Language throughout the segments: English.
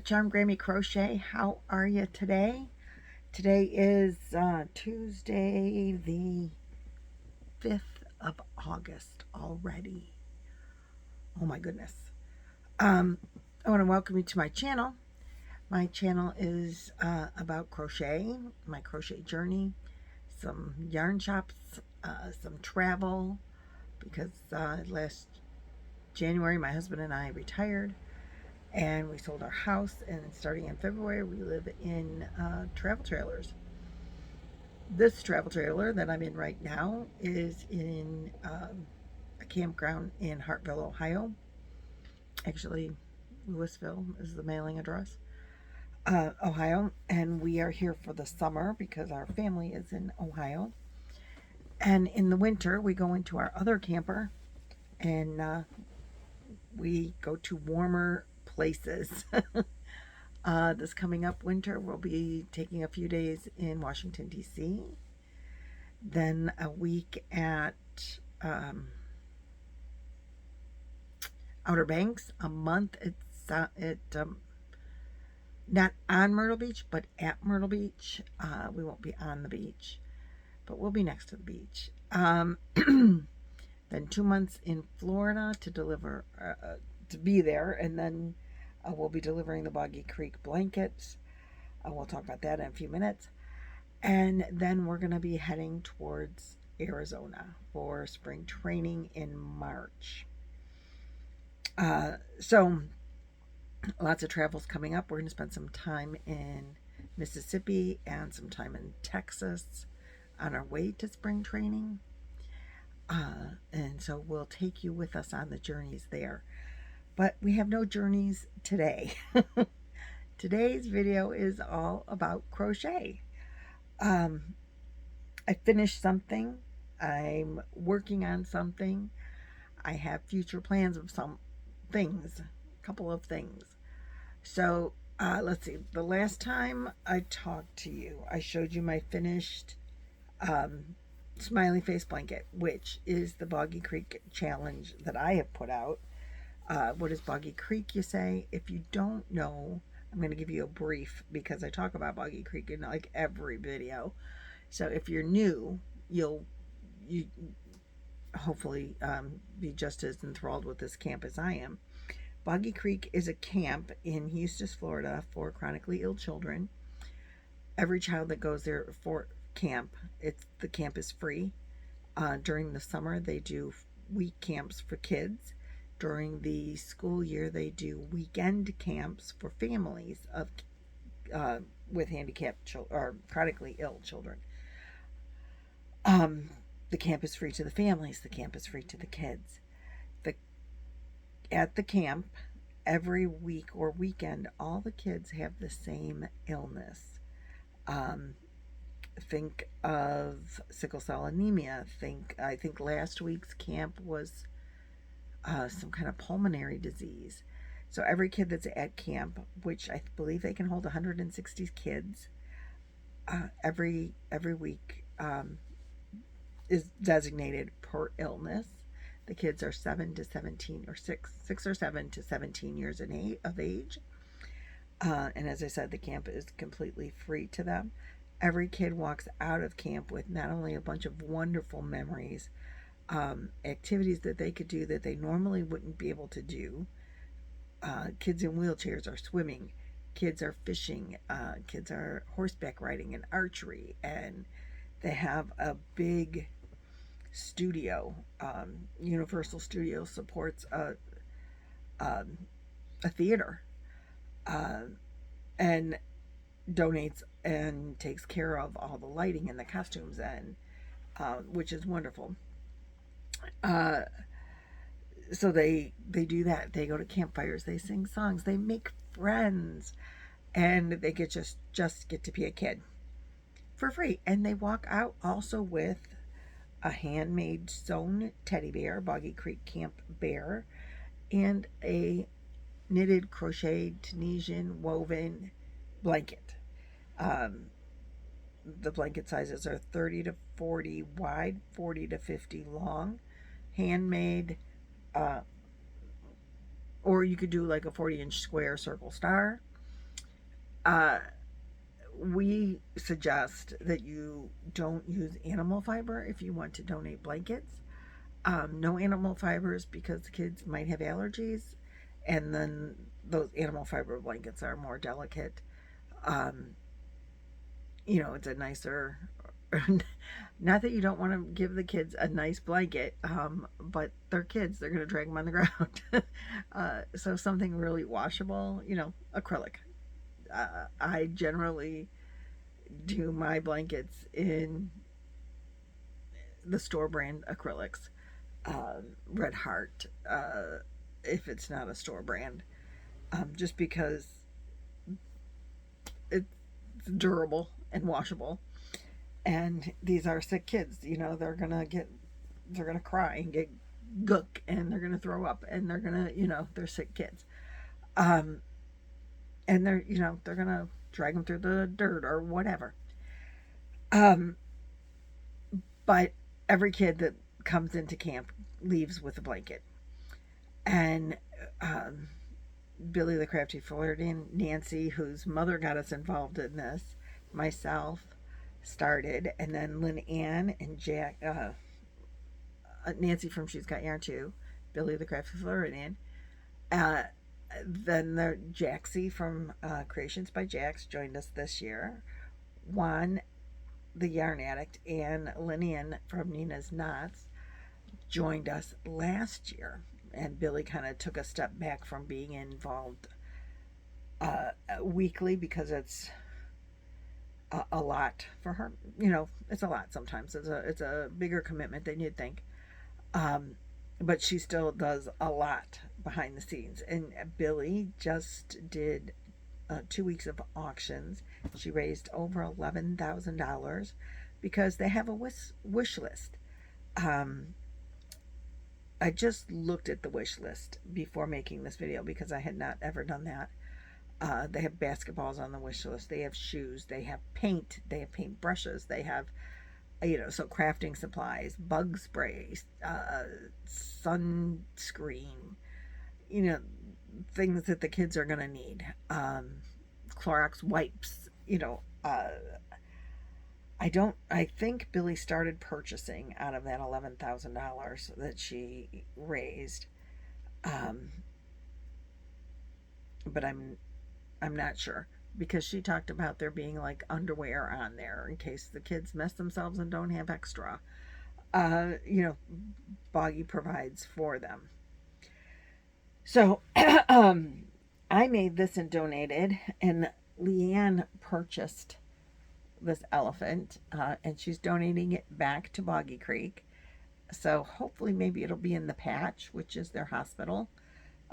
Charm Grammy Crochet. How are you today? Today is Tuesday, the 5th of August already. Oh my goodness. I want to welcome you to my channel. My channel is about crochet, my crochet journey, some yarn shops, some travel, because last January my husband and I retired. And we sold our house, and starting in February we live in travel trailers. This travel trailer that I'm in right now is in a campground in Hartville, Ohio. Actually, Louisville is the mailing address. Ohio, and we are here for the summer because our family is in Ohio. And in the winter we go into our other camper, and we go to warmer places. This coming up winter, we'll be taking a few days in Washington, D.C., then a week at Outer Banks, a month not on Myrtle Beach, but at Myrtle Beach. We won't be on the beach, but we'll be next to the beach. Then 2 months in Florida to deliver, to be there, and then we'll be delivering the Boggy Creek Blanket. We'll talk about that in a few minutes. And then we're going to be heading towards Arizona for spring training in March. So lots of travels coming up. We're going to spend some time in Mississippi and some time in Texas on our way to spring training. And so we'll take you with us on the journeys there. But we have no journeys today. Today's video is all about crochet. I finished something. I'm working on something. I have future plans of some things, a couple of things. So let's see. The last time I talked to you, I showed you my finished Smiley face blanket, which is the Boggy Creek challenge that I have put out. What is Boggy Creek, you say? If you don't know, I'm going to give you a brief because I talk about Boggy Creek in like every video. So if you're new, you hopefully be just as enthralled with this camp as I am. Boggy Creek is a camp in Eustis, Florida for chronically ill children. Every child that goes there for camp, the camp is free. During the summer, they do week camps for kids. During the school year, they do weekend camps for families of with handicapped children or chronically ill children. The camp is free to the families. The camp is free to the kids. At the camp, every week or weekend, all the kids have the same illness. Think of sickle cell anemia. I think last week's camp was some kind of pulmonary disease. So every kid that's at camp, which I believe they can hold 160 kids, every week is designated per illness. The kids are 7 to 17 or 6 or 7 to 17 years of age. And as I said, the camp is completely free to them. Every kid walks out of camp with not only a bunch of wonderful memories, activities that they could do that they normally wouldn't be able to do. Kids in wheelchairs are swimming, kids are fishing, kids are horseback riding and archery, and they have a big studio. Universal Studio supports a theater and donates and takes care of all the lighting and the costumes, and which is wonderful. So they do that. They go to campfires, they sing songs, they make friends, and they just get to be a kid for free. And they walk out also with a handmade sewn teddy bear, Boggy Creek Camp bear, and a knitted crocheted Tunisian woven blanket. The blanket sizes are 30 to 40 wide, 40 to 50 long, handmade, or you could do like a 40-inch square circle star. uh, we suggest that you don't use animal fiber if you want to donate blankets. No animal fibers because the kids might have allergies, and then those animal fiber blankets are more delicate. Um, it's a nicer. Not that you don't want to give the kids a nice blanket, but they're kids. They're going to drag them on the ground. So something really washable, acrylic. I generally do my blankets in the store brand acrylics. Red Heart, if it's not a store brand, just because it's durable and washable. And these are sick kids, they're gonna cry and get gook, and they're gonna throw up, and they're gonna, they're sick kids. Um, and they're gonna drag them through the dirt or whatever. Um, but every kid that comes into camp leaves with a blanket. And um, Billy the Crafty Flirting, Nancy, whose mother got us involved in this, myself started, and then Lynanne and Jack, Nancy from She's Got Yarn Too, Billy the Crafty Flirting, uh, then the Jaxie from Creations by Jax joined us this year. Juan, the Yarn Addict, and Lynanne from Nina's Knots joined us last year. And Billy kind of took a step back from being involved weekly because it's a lot for her. It's a lot sometimes. It's a bigger commitment than you'd think. But she still does a lot behind the scenes. And Billy just did 2 weeks of auctions. She raised over $11,000 because they have a wish list. I just looked at the wish list before making this video because I had not ever done that. They have basketballs on the wish list. They have shoes. They have paint. They have paint brushes. They have, so crafting supplies, bug sprays, sunscreen, things that the kids are going to need. Clorox wipes, I think Billy started purchasing out of that $11,000 that she raised. But I'm not sure because she talked about there being like underwear on there in case the kids mess themselves and don't have extra. Boggy provides for them. So I made this and donated, and Leanne purchased this elephant, and she's donating it back to Boggy Creek. So hopefully maybe it'll be in the Patch, which is their hospital,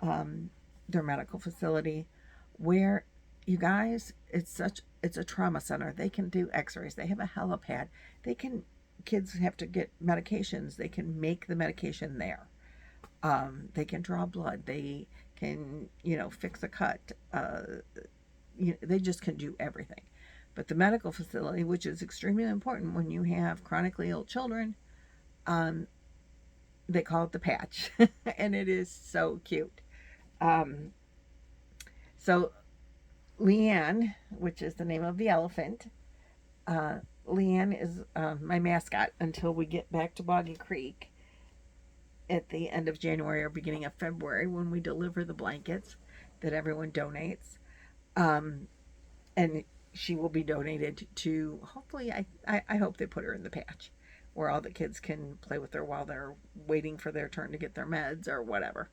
their medical facility, where, you guys, it's a trauma center. They can do x-rays. They have a helipad. Kids have to get medications. They can make the medication there. They can draw blood. They can, fix a cut. They just can do everything. But the medical facility, which is extremely important when you have chronically ill children, they call it the Patch. And it is so cute. So Leanne, which is the name of the elephant, Leanne is my mascot until we get back to Boggy Creek at the end of January or beginning of February when we deliver the blankets that everyone donates. And she will be donated to, hopefully, I hope they put her in the Patch where all the kids can play with her while they're waiting for their turn to get their meds or whatever.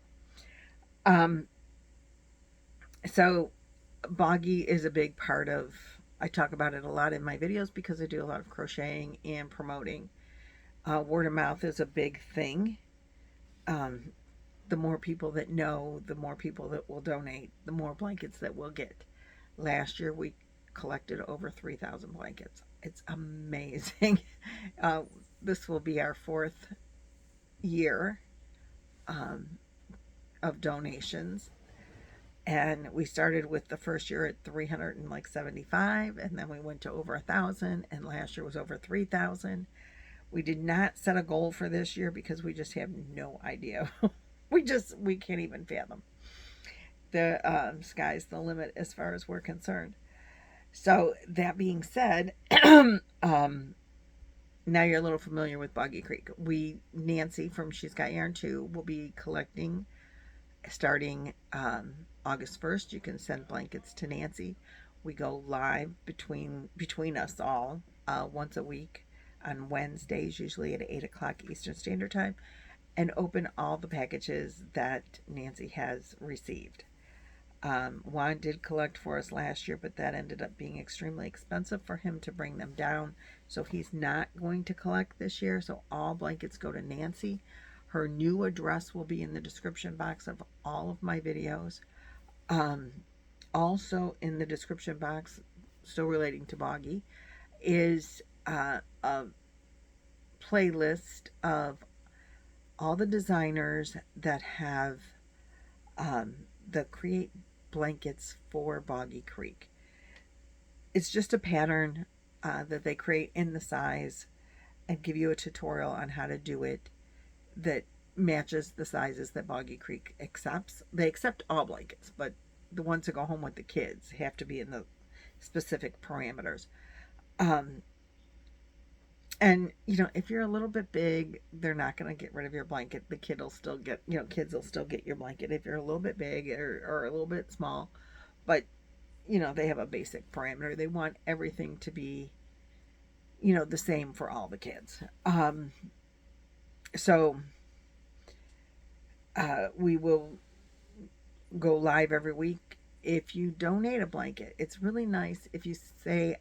So Boggy is a big part of, I talk about it a lot in my videos because I do a lot of crocheting and promoting. Word of mouth is a big thing. The more people that know, the more people that will donate, the more blankets that we'll get. Last year we collected over 3,000 blankets. It's amazing. This will be our 4th year of donations. And we started with the first year at 375, and then we went to over 1,000, and last year was over 3,000. We did not set a goal for this year because we just have no idea. we can't even fathom. The sky's the limit as far as we're concerned. So that being said, now you're a little familiar with Boggy Creek. Nancy from She's Got Yarn Too will be collecting starting August 1st. You can send blankets to Nancy. We go live between us all once a week on Wednesdays, usually at 8 o'clock Eastern Standard Time, and open all the packages that Nancy has received. Juan did collect for us last year, but that ended up being extremely expensive for him to bring them down. So he's not going to collect this year. So all blankets go to Nancy. Her new address will be in the description box of all of my videos. Um, Also, in the description box, still relating to Boggy, is a playlist of all the designers that have that create blankets for Boggy Creek. It's just a pattern that they create in the size and give you a tutorial on how to do it that matches the sizes that Boggy Creek accepts. They accept all blankets, but the ones that go home with the kids have to be in the specific parameters. Um, and if you're a little bit big, they're not going to get rid of your blanket. The kid will still get, kids will still get your blanket if you're a little bit big or a little bit small. But they have a basic parameter. They want everything to be, the same for all the kids. So we will go live every week. If you donate a blanket, it's really nice if you say,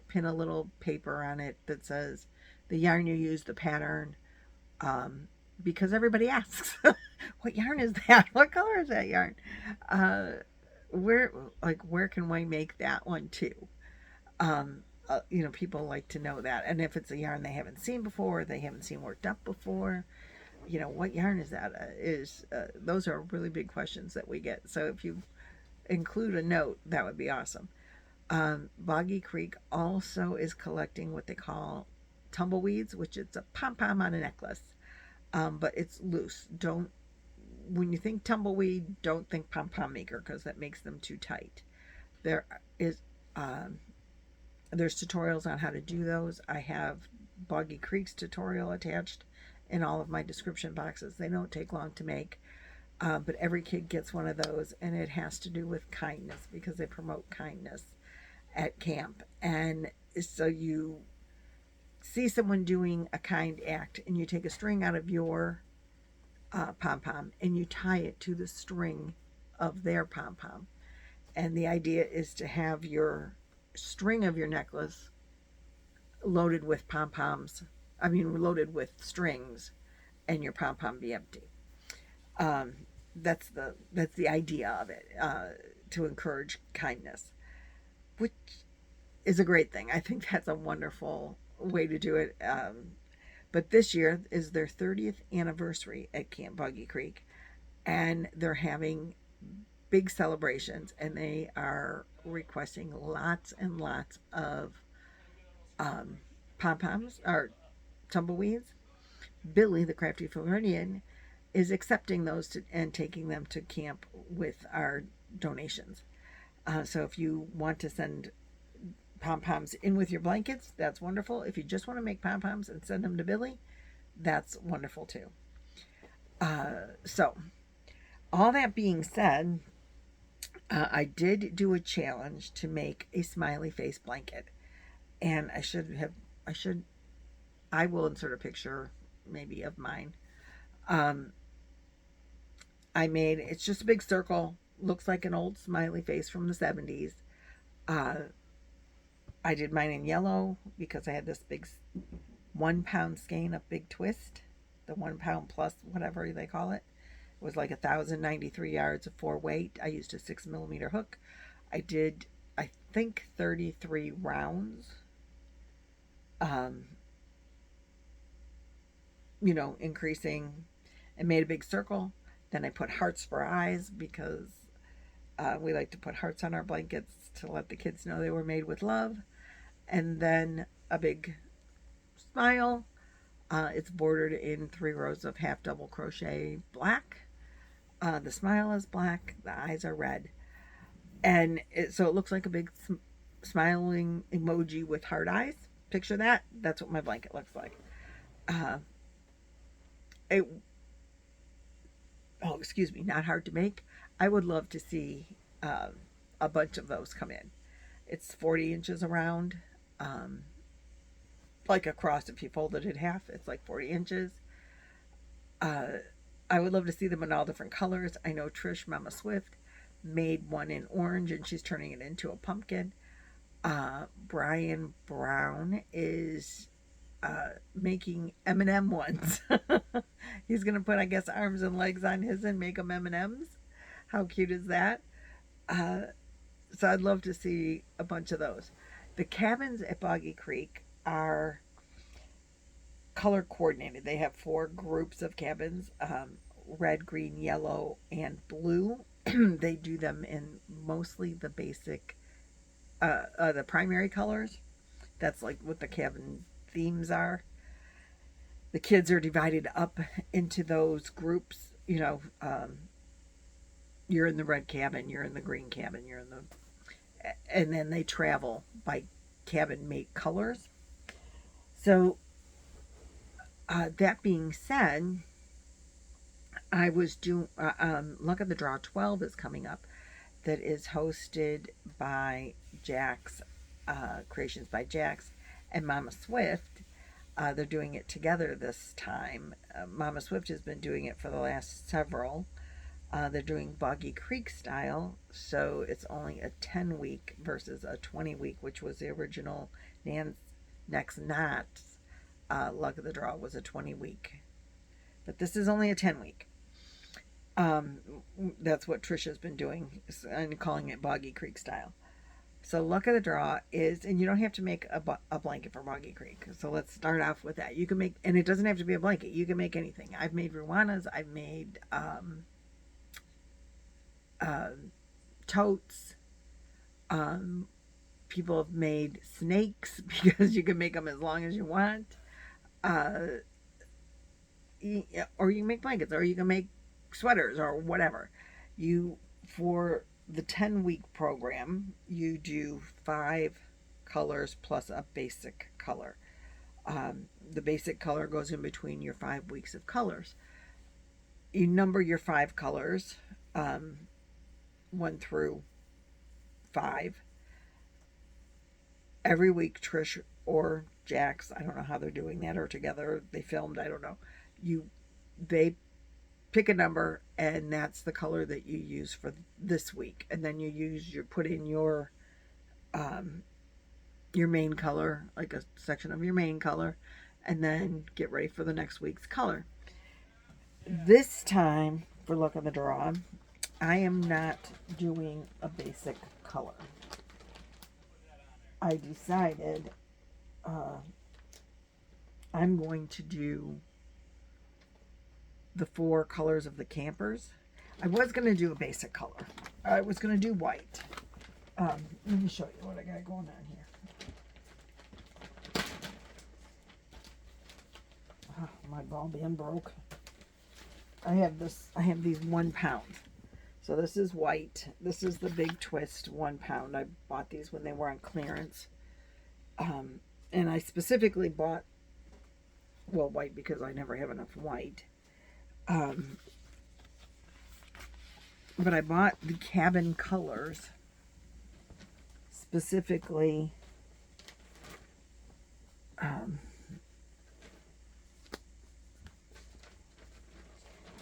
pin a little paper on it that says the yarn you use, the pattern, because everybody asks, what yarn is that? What color is that yarn? Where can we make that one too? People like to know that. And if it's a yarn they haven't seen before, they haven't seen worked up before, what yarn is that? Those are really big questions that we get. So if you include a note, that would be awesome. Boggy Creek also is collecting what they call tumbleweeds, which is a pom-pom on a necklace, but it's loose. When you think tumbleweed, don't think pom-pom maker, because that makes them too tight. There is there's tutorials on how to do those. I have Boggy Creek's tutorial attached in all of my description boxes. They don't take long to make, but every kid gets one of those, and it has to do with kindness, because they promote kindness at camp. And so you see someone doing a kind act, and you take a string out of your pom-pom and you tie it to the string of their pom-pom. And the idea is to have your string of your necklace loaded with pom-poms, loaded with strings, and your pom-pom be empty. That's the idea of it, to encourage kindness, which is a great thing. I think that's a wonderful way to do it. But this year is their 30th anniversary at Camp Boggy Creek, and they're having big celebrations, and they are requesting lots and lots of pom-poms or tumbleweeds. Billy, the crafty Floridian, is accepting those and taking them to camp with our donations. So if you want to send pom-poms in with your blankets, that's wonderful. If you just want to make pom-poms and send them to Billy, that's wonderful too. So all that being said, I did do a challenge to make a smiley face blanket, and I will insert a picture maybe of mine. It's just a big circle, looks like an old smiley face from the 70s. I did mine in yellow because I had this big 1 pound skein of big twist, the 1 pound plus whatever they call it. It was like 1,093 yards of 4 weight. I used a 6mm hook. I did, I think, 33 rounds. Increasing, and made a big circle. Then I put hearts for eyes, because we like to put hearts on our blankets to let the kids know they were made with love. And then a big smile. It's bordered in 3 rows of half double crochet black. The smile is black, the eyes are red, and so it looks like a big smiling emoji with heart eyes. Picture that. That's what my blanket looks like. Uh, it, oh, excuse me, not hard to make. I would love to see a bunch of those come in. It's 40 inches around, um, like across. If you folded it in half, it's like 40 inches. Uh, I would love to see them in all different colors. I know Trish Mama Swift made one in orange and she's turning it into a pumpkin. Brian Brown is making M&M ones. He's gonna put, I guess, arms and legs on his and make them M&Ms. How cute is that? Uh, so I'd love to see a bunch of those. The cabins at Boggy Creek are color coordinated. They have 4 groups of cabins: red, green, yellow, and blue. They do them in mostly the basic, the primary colors. That's like what the cabin themes are. The kids are divided up into those groups. You're in the red cabin, you're in the green cabin, you're in the, and then they travel by cabin mate colors. So, that being said, I was doing, Luck of the Draw 12 is coming up, that is hosted by Jax, Creations by Jax and Mama Swift. They're doing it together this time. Mama Swift has been doing it for the last several. They're doing Boggy Creek style, so it's only a 10-week versus a 20-week, which was the original Next Knots. Luck of the Draw was a 20-week. But this is only a 10-week. That's what Trisha's been doing and calling it Boggy Creek style. So Luck of the Draw is, and you don't have to make a blanket for Boggy Creek. So let's start off with that. You can make, and it doesn't have to be a blanket. You can make anything. I've made Ruanas. I've made totes. People have made snakes because you can make them as long as you want. Or you can make blankets, or you can make sweaters, or whatever. For the 10-week program, you do 5 colors plus a basic color. The basic color goes in between your 5 weeks of colors. You number your 5 colors, 1 through 5. Every week, Trish or Jax, I don't know how they're doing that, or together they filmed, I don't know. They pick a number, and that's the color that you use for this week. And then you put in your main color, like a section of your main color, and then get ready for the next week's color. This time, for Luck of the Draw, I am not doing a basic color. I decided I'm going to do the 4 colors of the campers. I was going to do a basic color. I was going to do white. Let me show you what I got going on here. Oh, my ball band broke. I have these 1 pound. So this is white. This is the big twist 1 pound. I bought these when they were on clearance. And I specifically bought, white because I never have enough white. But I bought the cabin colors specifically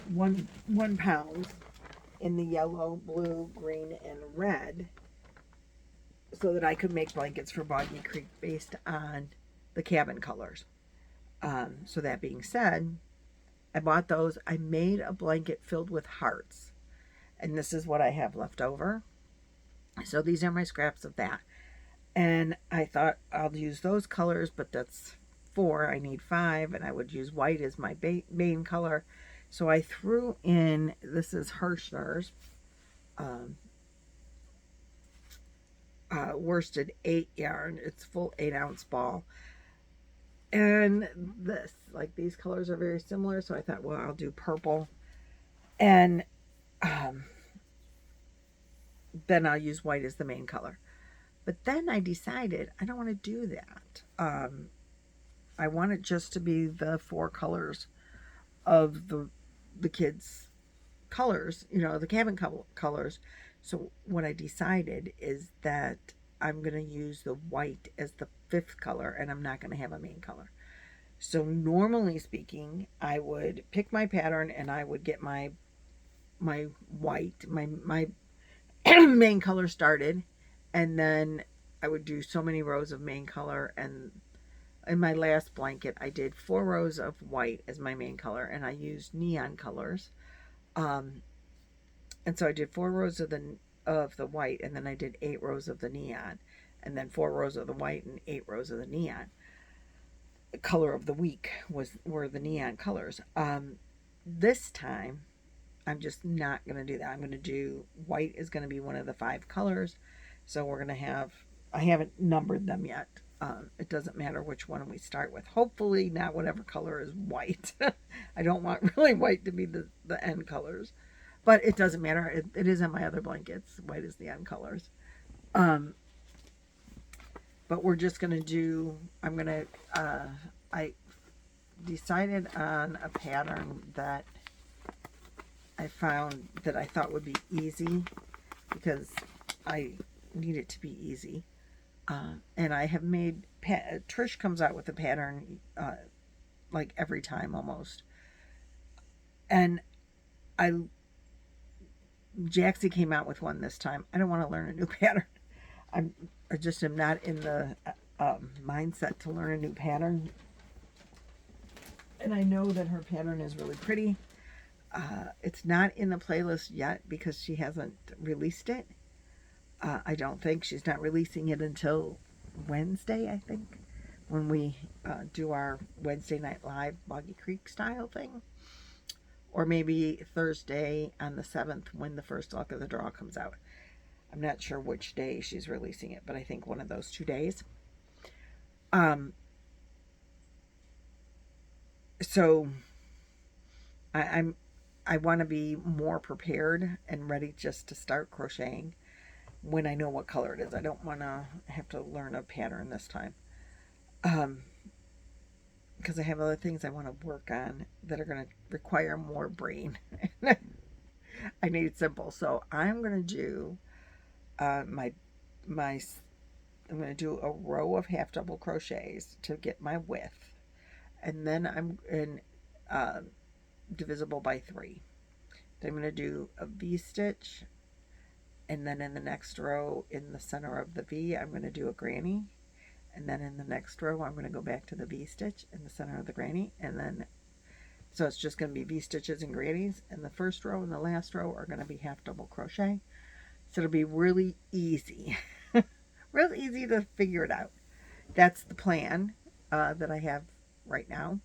one pound in the yellow, blue, green, and red, so that I could make blankets for Boggy Creek based on the cabin colors. So that being said, I bought those. I made a blanket filled with hearts, and this is what I have left over. So these are my scraps of that. And I thought I'll use those colors, but that's 4. I need 5, and I would use white as my main color. So I threw in, this is Hirschner's worsted 8 yarn. It's full 8-ounce ball. And this, like, these colors are very similar, so I thought, well, I'll do purple. And then I'll use white as the main color. But then I decided I don't want to do that. I want it just to be the 4 colors of the kids' colors, you know, the cabin colors. So what I decided is that I'm going to use the white as the 5th color, and I'm not going to have a main color. So normally speaking, I would pick my pattern and I would get my white, my main color started, and then I would do so many rows of main color. And in my last blanket I did 4 rows of white as my main color, and I used neon colors. And so I did 4 rows of the white, and then I did 8 rows of the neon, and then 4 rows of the white and 8 rows of the neon. The color of the week were the neon colors. This time I'm just not going to do that. I'm going to do white is going to be one of the 5 colors. So we're going to have, I haven't numbered them yet. It doesn't matter which one we start with. Hopefully not whatever color is white. I don't want really white to be the end colors. But it doesn't matter. It is in my other blankets. White is the end colors. But we're just going to do, I'm going to, I decided on a pattern that I found that I thought would be easy, because I need it to be easy. And I have made, Trish comes out with a pattern like every time almost. And Jaxie came out with one this time. I don't want to learn a new pattern. I just am not in the mindset to learn a new pattern. And I know that her pattern is really pretty. It's not in the playlist yet because she hasn't released it. I don't think she's not releasing it until Wednesday, I think, when we do our Wednesday night live Boggy Creek style thing. Or maybe Thursday on the 7th when the first luck of the draw comes out. I'm not sure which day she's releasing it, but I think one of those 2 days. So I want to be more prepared and ready just to start crocheting when I know what color it is. I don't want to have to learn a pattern this time. Because I have other things I want to work on that are going to require more brain. I need it simple. So I'm going to do I'm going to do a row of half double crochets to get my width. And then I'm in divisible by 3. Then I'm going to do a V-stitch, and then in the next row in the center of the V I'm going to do a granny, and then in the next row I'm going to go back to the V-stitch in the center of the granny, and then so it's just going to be V-stitches and grannies, and the first row and the last row are going to be half double crochet. So it'll be really easy. Real easy to figure it out. That's the plan that I have right now.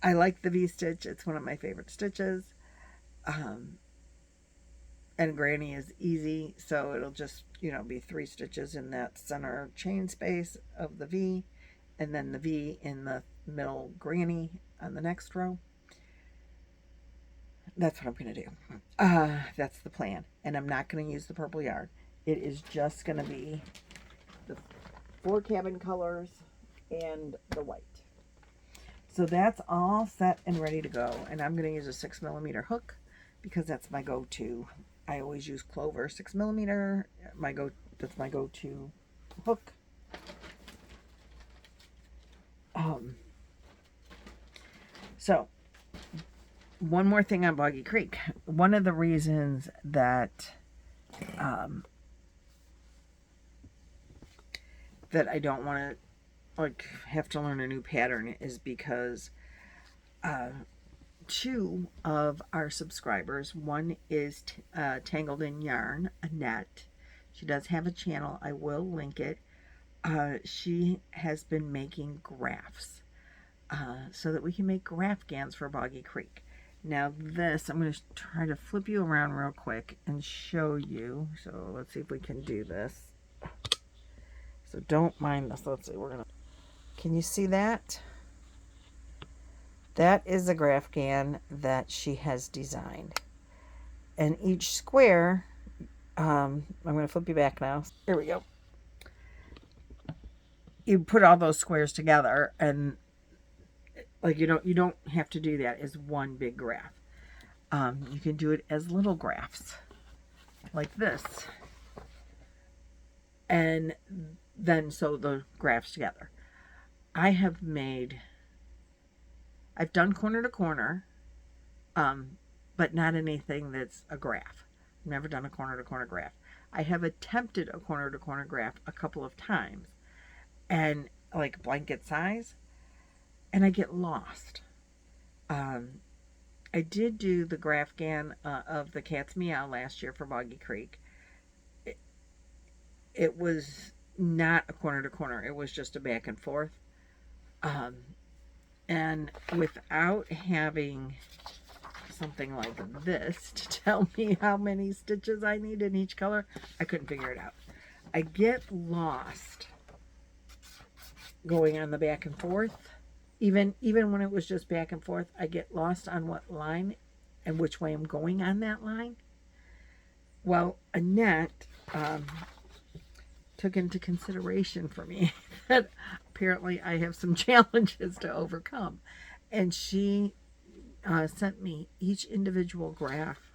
I like the V-stitch. It's one of my favorite stitches. And granny is easy, so it'll just, you know, be 3 stitches in that center chain space of the V, and then the V in the middle granny on the next row. That's what I'm going to do. That's the plan. And I'm not going to use the purple yarn. It is just going to be the 4 cabin colors and the white. So that's all set and ready to go. And I'm going to use a 6mm hook because that's my go-to. I always use Clover 6mm. That's my go-to hook. So one more thing on Boggy Creek. One of the reasons that that I don't want to have to learn a new pattern is because 2 of our subscribers, one is Tangled in Yarn, Annette. She does have a channel. I will link it. She has been making graphs so that we can make graph gans for Boggy Creek. Now this, I'm going to try to flip you around real quick and show you. So let's see if we can do this. So don't mind this. Let's see. Can you see that? That is a graph gan that she has designed. And each square I'm going to flip you back now. There we go. You put all those squares together, and like you don't have to do that as one big graph. You can do it as little graphs like this, and then sew the graphs together. I've done corner to corner, but not anything that's a graph. I've never done a corner to corner graph. I have attempted a corner to corner graph a couple of times, and like blanket size, and I get lost. I did do the graph gan of the Cat's Meow last year for Boggy Creek. It was not a corner to corner. It was just a back and forth. And without having something like this to tell me how many stitches I need in each color, I couldn't figure it out. I get lost going on the back and forth. Even when it was just back and forth, I get lost on what line and which way I'm going on that line. Well, Annette took into consideration for me that apparently I have some challenges to overcome. And she sent me each individual graph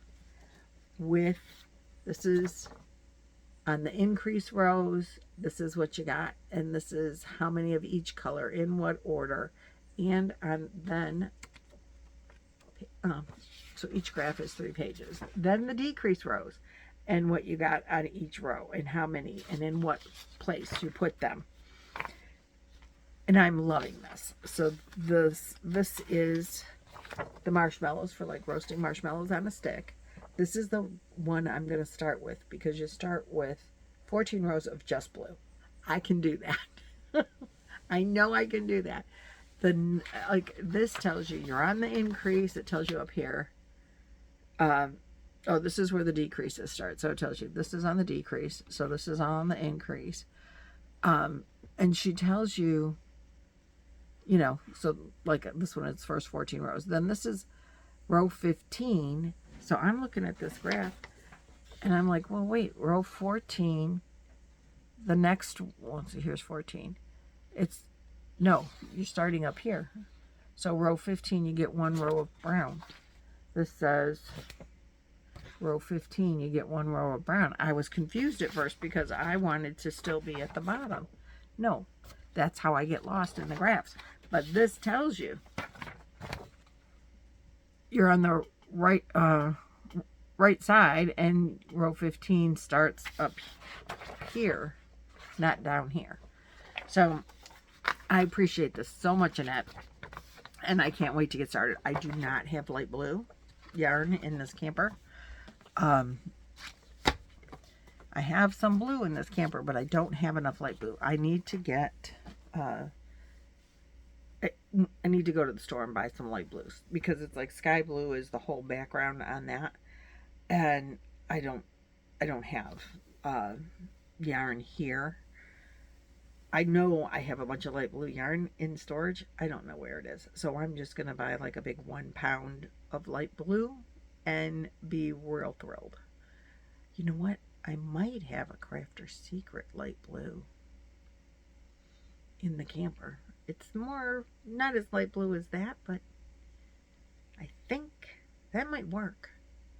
with, this is on the increase rows, this is what you got, and this is how many of each color in what order, and on then so each graph is 3 pages. Then the decrease rows and what you got on each row and how many and in what place you put them. And I'm loving this. So this is the marshmallows for like roasting marshmallows on a stick. This is the one I'm going to start with because you start with 14 rows of just blue. I can do that. I know I can do that. Like this tells you you're on the increase. It tells you up here. Oh, this is where the decreases start. So it tells you this is on the decrease. So this is on the increase. And she tells you, you know, so like this one, it's first 14 rows. Then this is row 15. So I'm looking at this graph and I'm like, well, wait, row 14, the next one, so here's 14. No, you're starting up here. So row 15, you get 1 row of brown. This says row 15, you get 1 row of brown. I was confused at first because I wanted to still be at the bottom. No, that's how I get lost in the graphs. But this tells you you're on the right side, and row 15 starts up here, not down here. So I appreciate this so much, Annette, and I can't wait to get started. I do not have light blue yarn in this camper. I have some blue in this camper, but I don't have enough light blue. I need to get I need to go to the store and buy some light blues because it's like sky blue is the whole background on that, and I don't have yarn here. I know I have a bunch of light blue yarn in storage. I don't know where it is, so I'm just gonna buy like a big 1 pound of light blue and be real thrilled. You know what? I might have a Crafter Secret light blue in the camper. It's more, not as light blue as that, but I think that might work.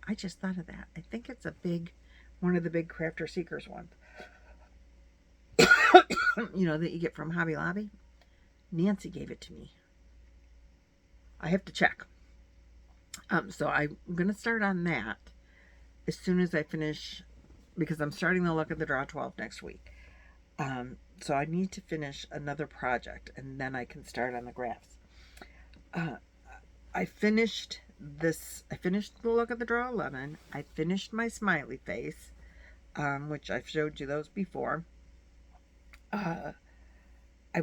I just thought of that. I think it's one of the big Crafter Seekers ones. You know, that you get from Hobby Lobby. Nancy gave it to me. I have to check. So I'm going to start on that as soon as I finish, because I'm starting the Luck of the Draw 12 next week. So I need to finish another project, and then I can start on the graphs. I finished the Luck of the Draw 11. I finished my smiley face, which I've showed you those before. I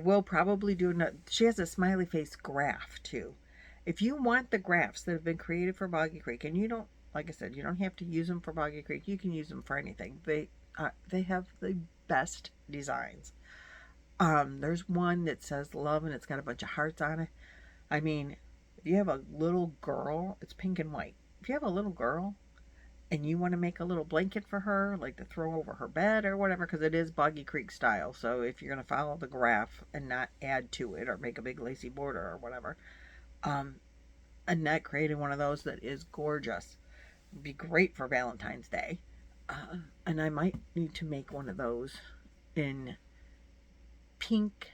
will probably do another. She has a smiley face graph too. If you want the graphs that have been created for Boggy Creek, and you don't, like I said, you don't have to use them for Boggy Creek. You can use them for anything. They have the best designs. There's one that says love and it's got a bunch of hearts on it. I mean, if you have a little girl, it's pink and white. If you have a little girl and you want to make a little blanket for her, like to throw over her bed or whatever, because it is Boggy Creek style. So if you're going to follow the graph and not add to it or make a big lacy border or whatever, um, Annette created one of those that is gorgeous. It'd be great for Valentine's Day. And I might need to make one of those in pink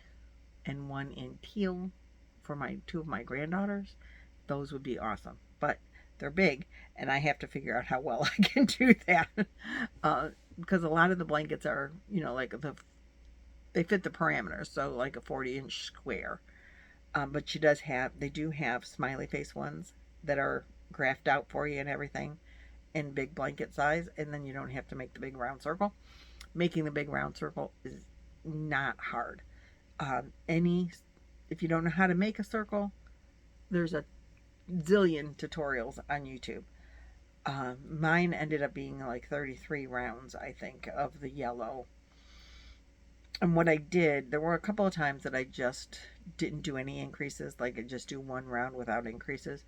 and one in teal for my two of my granddaughters. Those would be awesome. But they're big, and I have to figure out how well I can do that. Because a lot of the blankets are, like they fit the parameters, so like a 40-inch square. But they do have smiley face ones that are graphed out for you and everything in big blanket size, and then you don't have to make the big round circle. Making the big round circle is not hard. If you don't know how to make a circle, there's a zillion tutorials on YouTube. Mine ended up being like 33 rounds, I think, of the yellow. And what I did, there were a couple of times that I just didn't do any increases, like I just do one round without increases.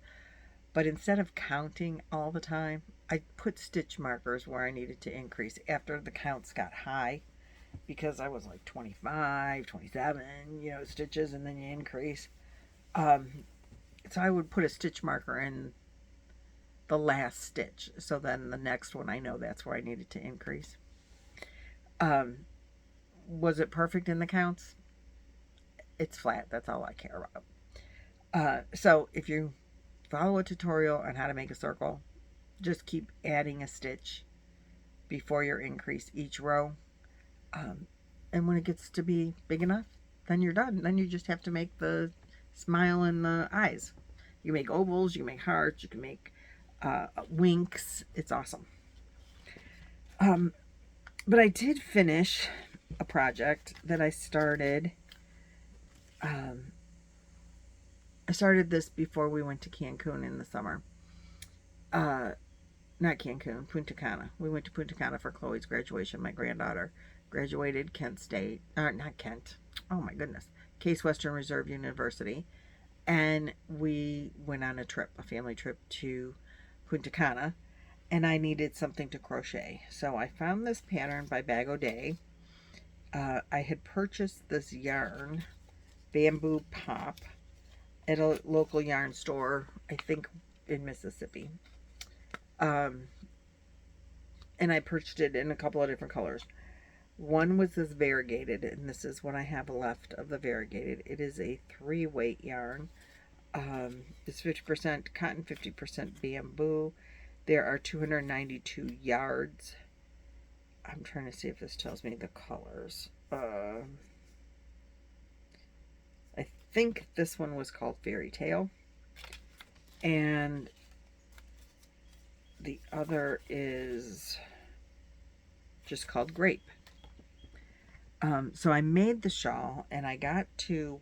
But instead of counting all the time, I put stitch markers where I needed to increase after the counts got high, because I was like 25, 27, stitches, and then you increase. So I would put a stitch marker in the last stitch, so then the next one I know that's where I needed to increase. Was it perfect in the counts? It's flat. That's all I care about. So if you follow a tutorial on how to make a circle, just keep adding a stitch before your increase each row. And when it gets to be big enough, then you're done. Then you just have to make the smile and the eyes. You make ovals, you make hearts, you can make winks. It's awesome. But I did finish a project that I started. I started this before we went to Cancun in the summer. Not Cancun, Punta Cana. We went to Punta Cana for Chloe's graduation. My granddaughter graduated Kent State. Not Kent. Oh my goodness. Case Western Reserve University. And we went on a family trip to Punta Cana, and I needed something to crochet. So I found this pattern by Bag O' Day. I had purchased this yarn, Bamboo Pop, at a local yarn store, I think in Mississippi. And I purchased it in a couple of different colors. One was this variegated, and this is what I have left of the variegated. It is a 3-weight yarn. It's 50% cotton, 50% bamboo. There are 292 yards. I'm trying to see if this tells me the colors. I think this one was called Fairy Tale. And the other is just called Grape. So I made the shawl, and I got to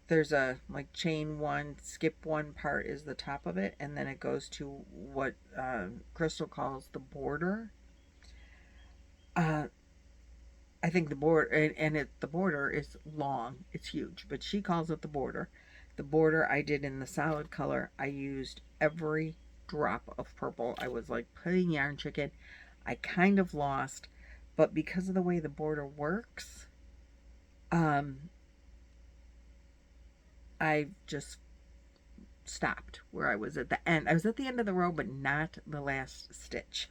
there's a like chain one, skip one part is the top of it, and then it goes to what Crystal calls the border. I think the border, the border is long, it's huge, but she calls it the border. The border I did in the solid color. I used every drop of purple. I was like putting yarn chicken. I kind of lost, but because of the way the border works, I just stopped where I was at the end. I was at the end of the row, but not the last stitch.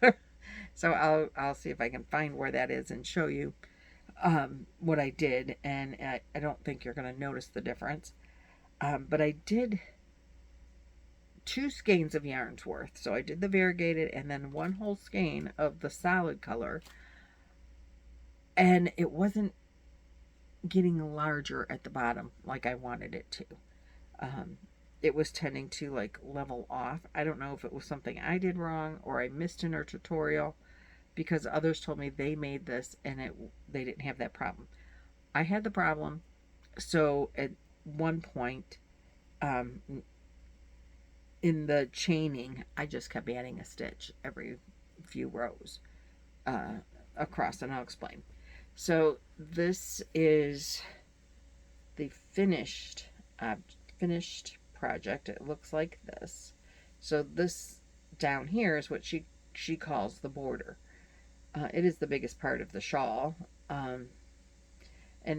So I'll see if I can find where that is and show you what I did. And I don't think you're going to notice the difference. But I did 2 skeins of yarns worth. So I did the variegated and then 1 whole skein of the solid color. And it wasn't getting larger at the bottom like I wanted it to. It was tending to like level off. I don't know if it was something I did wrong or I missed in her tutorial, because others told me they made this and they didn't have that problem. I had the problem. So at one point in the chaining, I just kept adding a stitch every few rows across, and I'll explain. So this is the finished project. It looks like this. So this down here is what she calls the border. It is the biggest part of the shawl. And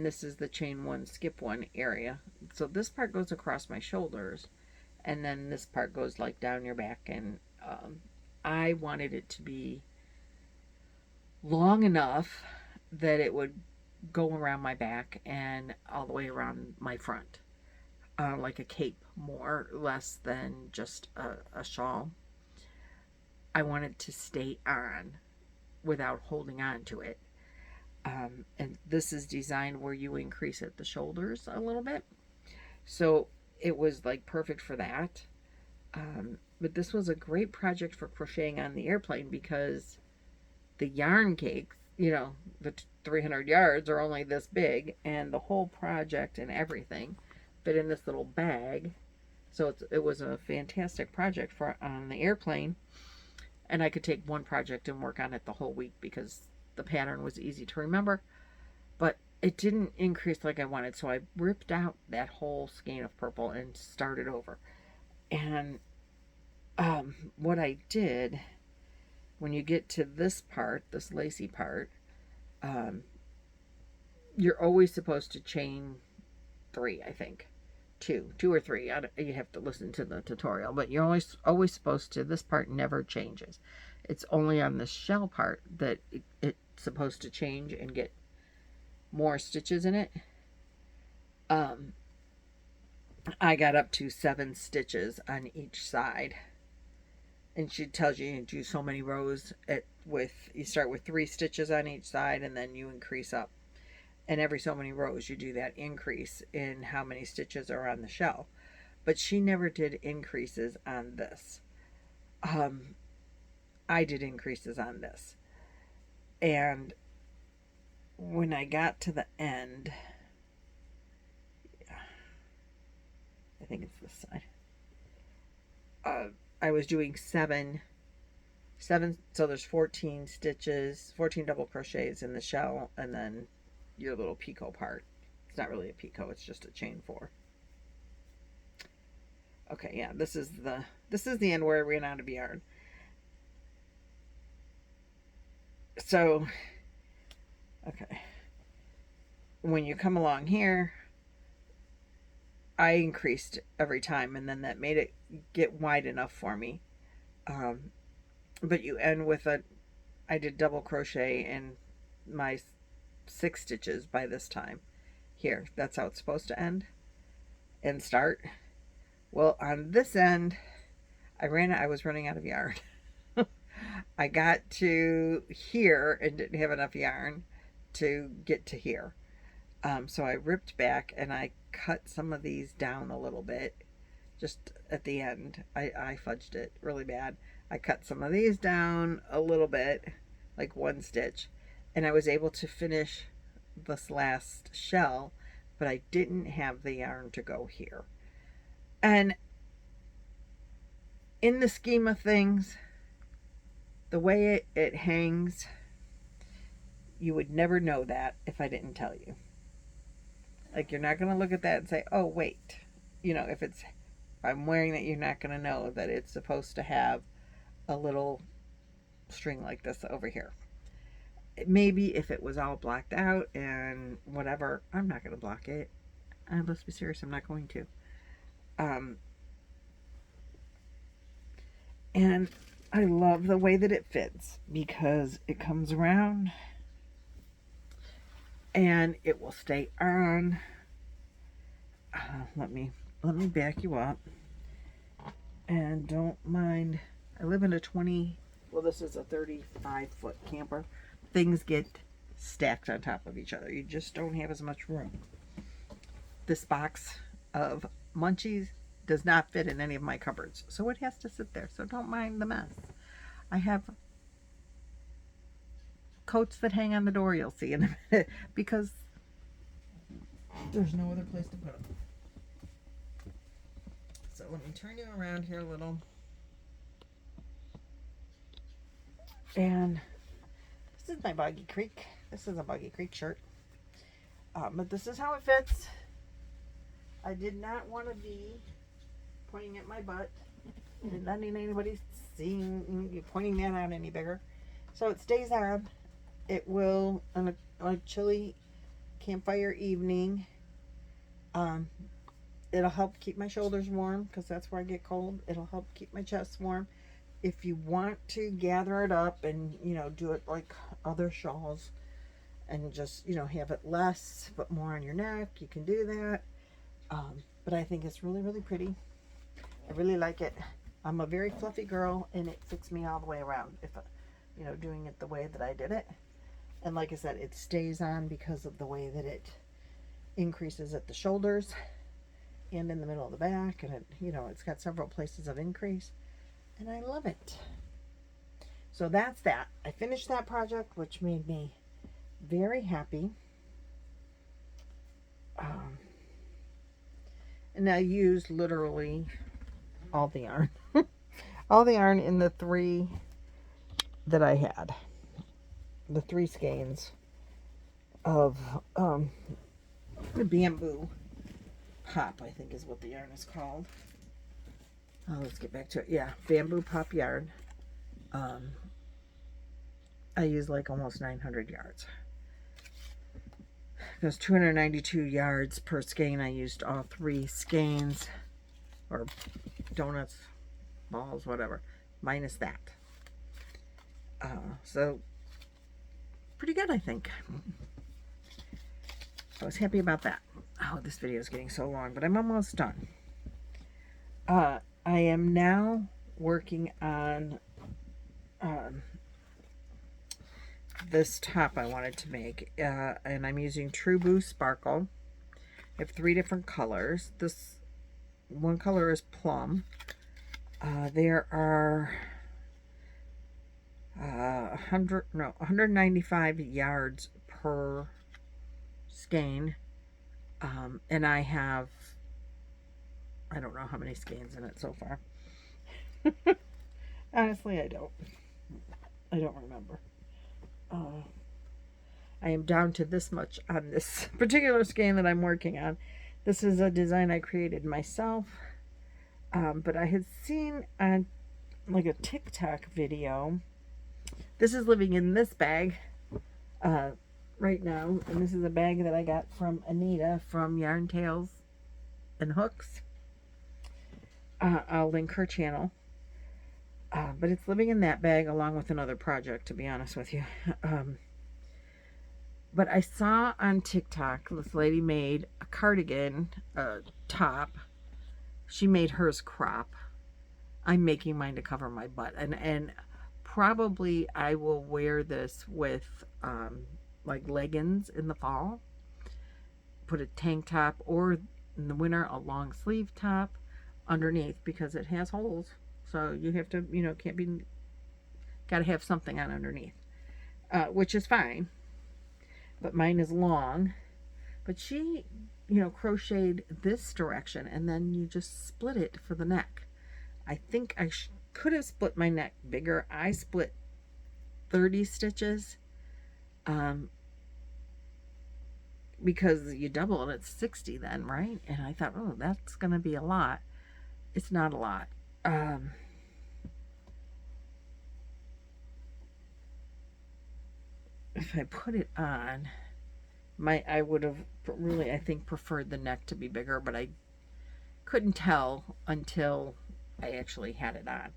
this is the chain one, skip one area. So this part goes across my shoulders, and then this part goes like down your back. And I wanted it to be long enough that it would go around my back and all the way around my front, like a cape, more or less than just a shawl. I wanted to stay on without holding on to it. And this is designed where you increase at the shoulders a little bit. So it was like perfect for that. But this was a great project for crocheting on the airplane because the yarn cakes, the 300 yards are only this big, and the whole project and everything fit in this little bag. So it was a fantastic project for on the airplane. And I could take one project and work on it the whole week because the pattern was easy to remember, but it didn't increase like I wanted. So I ripped out that whole skein of purple and started over. And what I did, when you get to this part, this lacy part, you're always supposed to chain 3, I think. Two or 3. You have to listen to the tutorial, but you're always supposed to. This part never changes. It's only on the shell part that it's supposed to change and get more stitches in it. I got up to 7 stitches on each side, and she tells you do so many rows. You start with 3 stitches on each side, and then you increase up. And every so many rows you do that increase in how many stitches are on the shell. But she never did increases on this. I did increases on this. And when I got to the end, I think it's this side, I was doing 7, so there's 14 stitches, 14 double crochets in the shell, and then your little picot part. It's not really a picot, it's just a chain 4. Okay, yeah, this is the end where I ran out of yarn. So, okay, when you come along here, I increased every time, and then that made it get wide enough for me. But you end with I did double crochet in my 6 stitches by this time. Here, that's how it's supposed to end and start. Well, on this end, I was running out of yarn. I got to here and didn't have enough yarn to get to here. So I ripped back and I cut some of these down a little bit. Just at the end, I fudged it really bad. I cut some of these down a little bit, like 1 stitch, and I was able to finish this last shell, but I didn't have the yarn to go here. And in the scheme of things, the way it hangs, you would never know that if I didn't tell you. Like, you're not going to look at that and say, oh, wait. If I'm wearing that, you're not going to know that it's supposed to have a little string like this over here. Maybe if it was all blacked out and whatever, I'm not going to block it. Let's be serious, I'm not going to. And I love the way that it fits because it comes around and it will stay on. Let me back you up, and don't mind. I live in a this is a 35-foot camper. Things get stacked on top of each other. You just don't have as much room. This box of munchies does not fit in any of my cupboards, so it has to sit there. So don't mind the mess. I have coats that hang on the door, you'll see in a minute, because there's no other place to put them. So let me turn you around here a little. And this is my Boggy Creek. This is a Boggy Creek shirt. But this is how it fits. I did not want to be pointing at my butt and letting anybody seeing you pointing that out any bigger. So it stays on. It will, on a chilly campfire evening, it'll help keep my shoulders warm because that's where I get cold. It'll help keep my chest warm. If you want to gather it up and, do it like other shawls and just, have it less but more on your neck, you can do that. But I think it's really, really pretty. I really like it. I'm a very fluffy girl, and it fits me all the way around if, doing it the way that I did it. And like I said, it stays on because of the way that it increases at the shoulders and in the middle of the back. And it, it's got several places of increase. And I love it. So that's that. I finished that project, which made me very happy. And I used literally all the yarn. All the yarn in the 3 that I had. The 3 skeins of the bamboo pop, I think is what the yarn is called. Oh, let's get back to it. Yeah, bamboo pop yarn. I use like almost 900 yards. There's 292 yards per skein. I used all 3 skeins, or donuts, balls, whatever, minus that. So pretty good, I think. I was happy about that. Oh, this video is getting so long, but I'm almost done. I am now working on this top I wanted to make, and I'm using True Blue Sparkle. I have 3 different colors. This one color is plum. There are 195 yards per skein, and I have, I don't know how many skeins in it so far. Honestly, I don't remember. I am down to this much on this particular skein that I'm working on. This is a design I created myself, but I had seen on like a TikTok video. This is living in this bag right now, and this is a bag that I got from Anita from Yarn Tales and Hooks. I'll link her channel. But it's living in that bag along with another project, to be honest with you. But I saw on TikTok, this lady made a cardigan, top. She made hers crop. I'm making mine to cover my butt. And probably I will wear this with like leggings in the fall. Put a tank top, or in the winter a long sleeve top underneath, because it has holes. So you have to, got to have something on underneath, which is fine. But mine is long. But she, crocheted this direction, and then you just split it for the neck. I think I could have split my neck bigger. I split 30 stitches, because you double it, it's 60 then, right? And I thought, oh, that's going to be a lot. It's not a lot. If I put it on, I would have really, I think, preferred the neck to be bigger, but I couldn't tell until I actually had it on.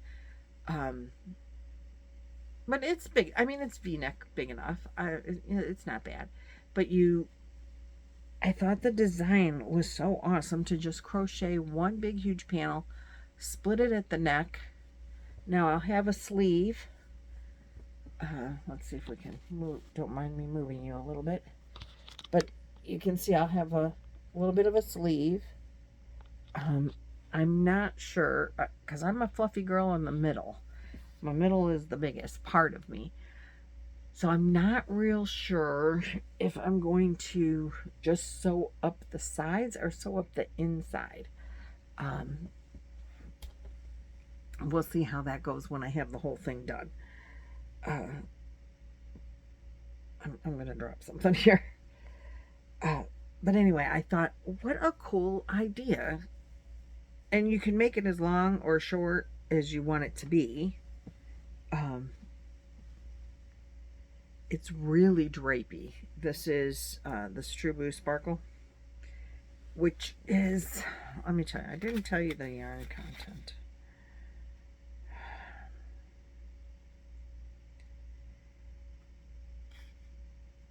But it's big. I mean, it's V-neck big enough. It's not bad. But I thought the design was so awesome to just crochet one big huge panel, split it at the neck. Now I'll have a sleeve. Let's see if we can move. Don't mind me moving you a little bit. But you can see I'll have a little bit of a sleeve. I'm not sure, because I'm a fluffy girl in the middle. My middle is the biggest part of me. So I'm not real sure if I'm going to just sew up the sides or sew up the inside. We'll see how that goes when I have the whole thing done. I'm going to drop something here. But anyway, I thought, what a cool idea. And you can make it as long or short as you want it to be. Um, it's really drapey. This is the Strubu Sparkle, which is, let me tell you, I didn't tell you the yarn content.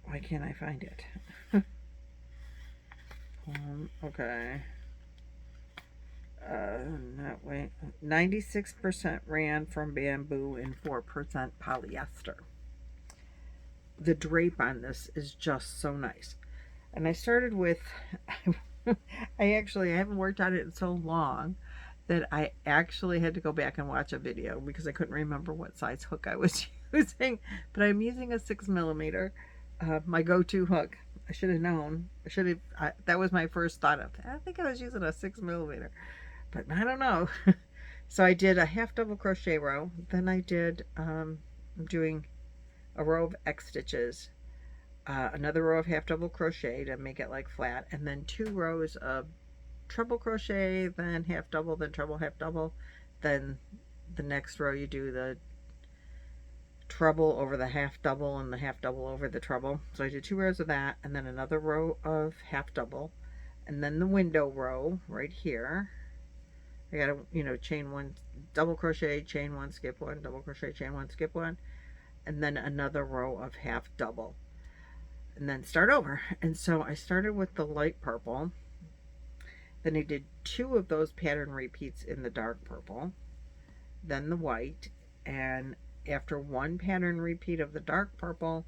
Why can't I find it? Okay. That way, 96% ran from bamboo and 4% polyester. The drape on this is just so nice. And I started with, I haven't worked on it in so long that I actually had to go back and watch a video because I couldn't remember what size hook I was using. But I'm using a 6mm, my go-to hook. I should have known. That was my first thought of. I think I was using a 6mm, but I don't know. So I did a half double crochet row. Then I did, I'm doing a row of X stitches, another row of half double crochet to make it like flat, and then 2 rows of treble crochet, then half double, then treble, half double. Then the next row you do the treble over the half double and the half double over the treble. So I did 2 rows of that, and then another row of half double, and then the window row right here. I gotta, chain 1, double crochet, chain 1, skip 1, double crochet, chain 1, skip 1, and then another row of half double, and then start over. And so I started with the light purple, then I did 2 of those pattern repeats in the dark purple, then the white, and after 1 pattern repeat of the dark purple,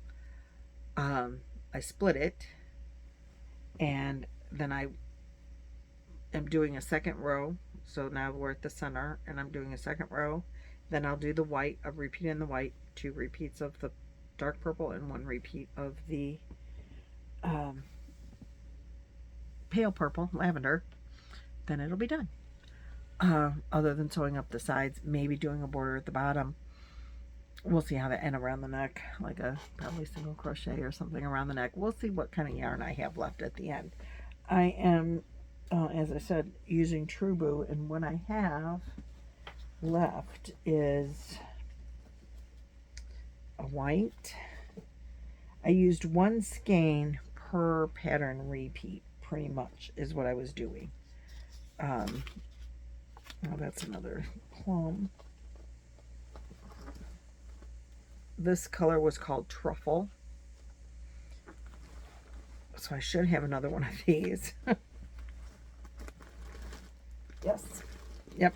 I split it, and then I am doing a second row. So now we're at the center, and I'm doing a second row. Then I'll do the white, a repeat in the white, 2 repeats of the dark purple, and 1 repeat of the pale purple, lavender. Then it'll be done. Other than sewing up the sides, maybe doing a border at the bottom. We'll see how that, and around the neck, like a probably single crochet or something around the neck. We'll see what kind of yarn I have left at the end. I am, as I said, using Trubu, and what I have left is a white. I used 1 skein per pattern repeat, pretty much, is what I was doing. Oh, that's another plum. This color was called Truffle. So I should have another one of these. Yes. Yep.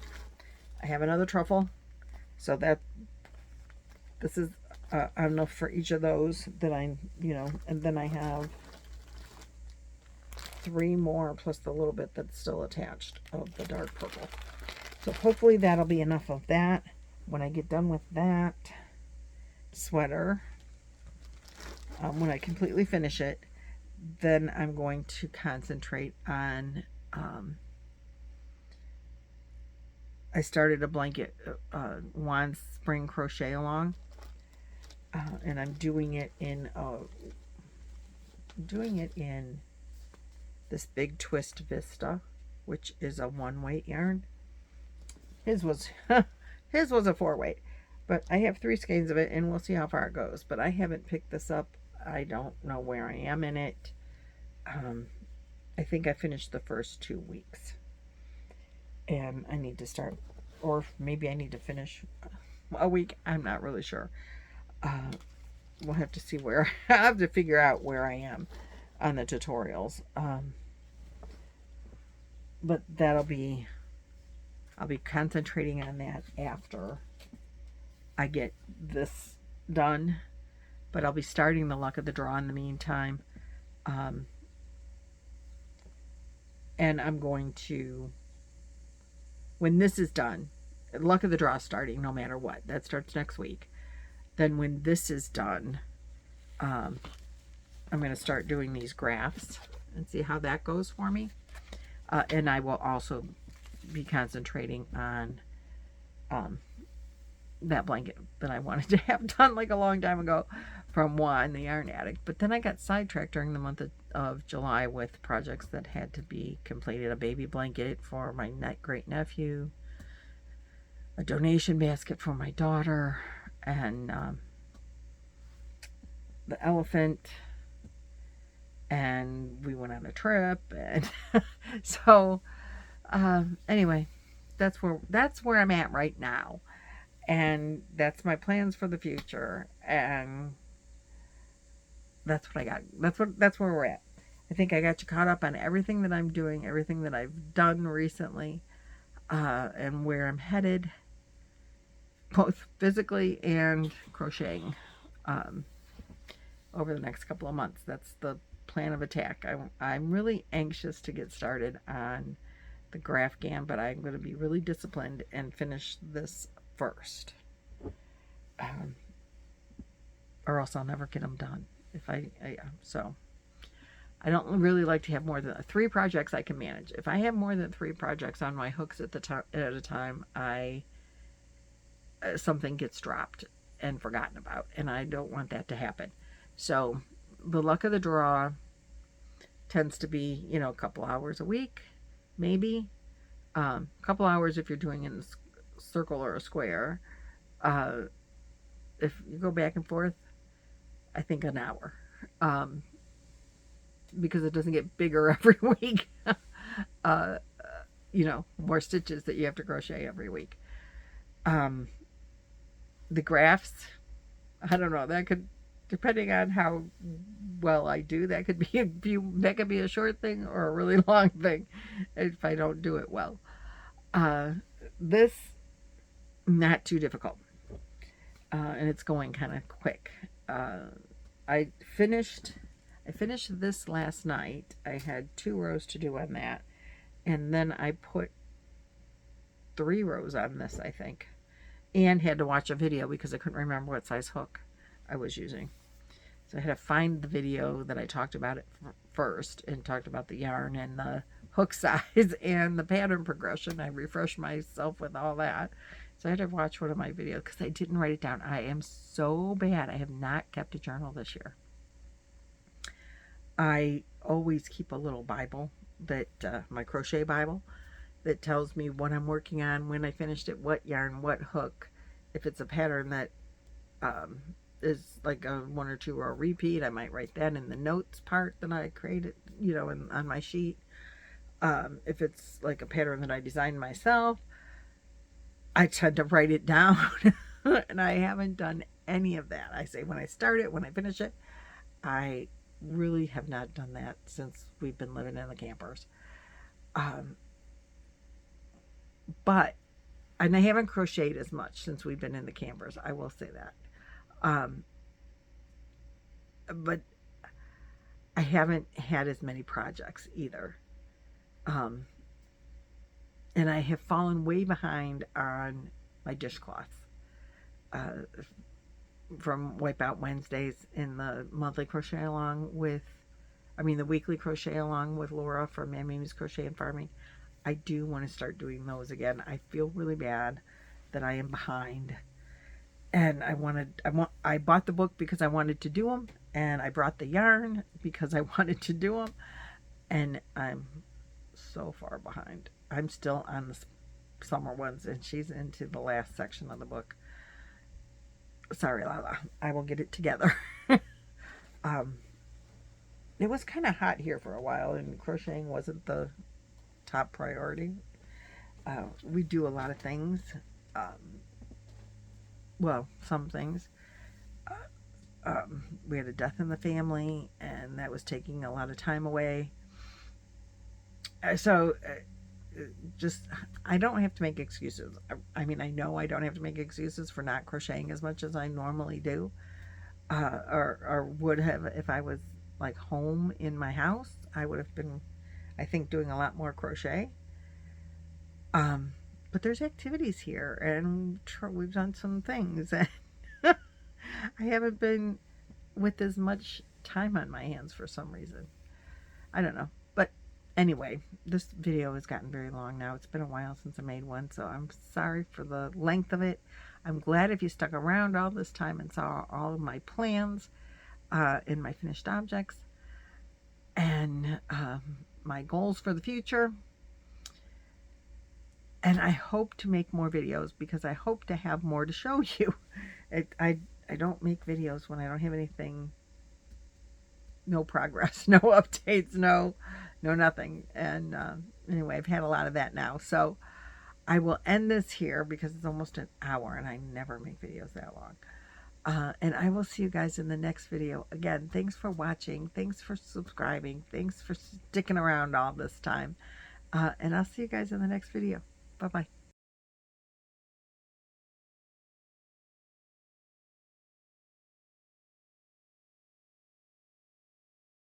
I have another truffle. So this is enough for each of those that and then I have 3 more plus the little bit that's still attached of the dark purple. So hopefully that'll be enough of that. When I get done with that sweater, when I completely finish it, then I'm going to concentrate on, I started a blanket wand spring crochet along, and I'm doing it in this big twist Vista, which is a 1-weight yarn. His was a 4-weight. But I have 3 skeins of it, and we'll see how far it goes. But I haven't picked this up. I don't know where I am in it. I think I finished the first 2 weeks. And I need to start, or maybe I need to finish a week. I'm not really sure. We'll have to see where, I'll have to figure out where I am on the tutorials. But I'll be concentrating on that after I get this done, but I'll be starting the luck of the draw in the meantime. And I'm going to, when this is done, luck of the draw starting no matter what, that starts next week. Then when this is done, I'm going to start doing these graphs and see how that goes for me. And I will also be concentrating on that blanket that I wanted to have done like a long time ago from the Yarn Addict. But then I got sidetracked during the month of July with projects that had to be completed. A baby blanket for my great nephew, a donation basket for my daughter, and the elephant, and we went on a trip, and so anyway, that's where I'm at right now, and that's my plans for the future, and that's what I got. That's where we're at. I think I got you caught up on everything that I'm doing, everything that I've done recently, and where I'm headed, both physically and crocheting, um, over the next couple of months. That's the plan of attack. I'm really anxious to get started on the graph gam, but I'm going to be really disciplined and finish this first, um, or else I'll never get them done. If so I don't really like to have more than 3 projects I can manage. If I have more than 3 projects on my hooks at a time, something gets dropped and forgotten about, and I don't want that to happen. So the luck of the draw tends to be, a couple hours a week, maybe. A couple hours if you're doing it in a circle or a square. If you go back and forth, I think an hour. Because it doesn't get bigger every week. More stitches that you have to crochet every week. The graphs, I don't know, that could, depending on how well I do, that could be a short thing or a really long thing if I don't do it well. This, not too difficult. And it's going kind of quick. I finished this last night. I had 2 rows to do on that, and then I put 3 rows on this, I think, and had to watch a video because I couldn't remember what size hook I was using. So I had to find the video that I talked about it first, and talked about the yarn and the hook size and the pattern progression. I refreshed myself with all that. So I had to watch one of my videos because I didn't write it down. I am so bad. I have not kept a journal this year. I always keep a little Bible, that my crochet Bible, that tells me what I'm working on, when I finished it, what yarn, what hook. If it's a pattern that is like a 1 or 2 row repeat, I might write that in the notes part that I created, on my sheet. If it's like a pattern that I designed myself, I tend to write it down. And I haven't done any of that. I say when I start it, when I finish it. I really have not done that since we've been living in the campers. But and I haven't crocheted as much since we've been in the campers, I will say that. But I haven't had as many projects either. And I have fallen way behind on my dishcloths. From Wipeout Wednesdays in the monthly crochet along with, the weekly crochet along with Laura from Mimi's Crochet and Farming. I do want to start doing those again. I feel really bad that I am behind, and I bought the book because I wanted to do them, and I brought the yarn because I wanted to do them, and I'm so far behind. I'm still on the summer ones, and she's into the last section of the book. Sorry, Lala. I will get it together. It was kind of hot here for a while, and crocheting wasn't the top priority. We do a lot of things. Some things. We had a death in the family, and that was taking a lot of time away. So I don't have to make excuses. I know I don't have to make excuses for not crocheting as much as I normally do, or would have if I was like home in my house. I would have been, I think, doing a lot more crochet. But there's activities here, and we've done some things. I haven't been with as much time on my hands for some reason. I don't know. But anyway, this video has gotten very long now. It's been a while since I made one, so I'm sorry for the length of it. I'm glad if you stuck around all this time and saw all of my plans in my finished objects and my goals for the future. And I hope to make more videos because I hope to have more to show you. I don't make videos when I don't have anything, no progress, no updates, no nothing. And anyway, I've had a lot of that now. So I will end this here because it's almost an hour and I never make videos that long. And I will see you guys in the next video. Again, thanks for watching. Thanks for subscribing. Thanks for sticking around all this time. And I'll see you guys in the next video. Bye-bye.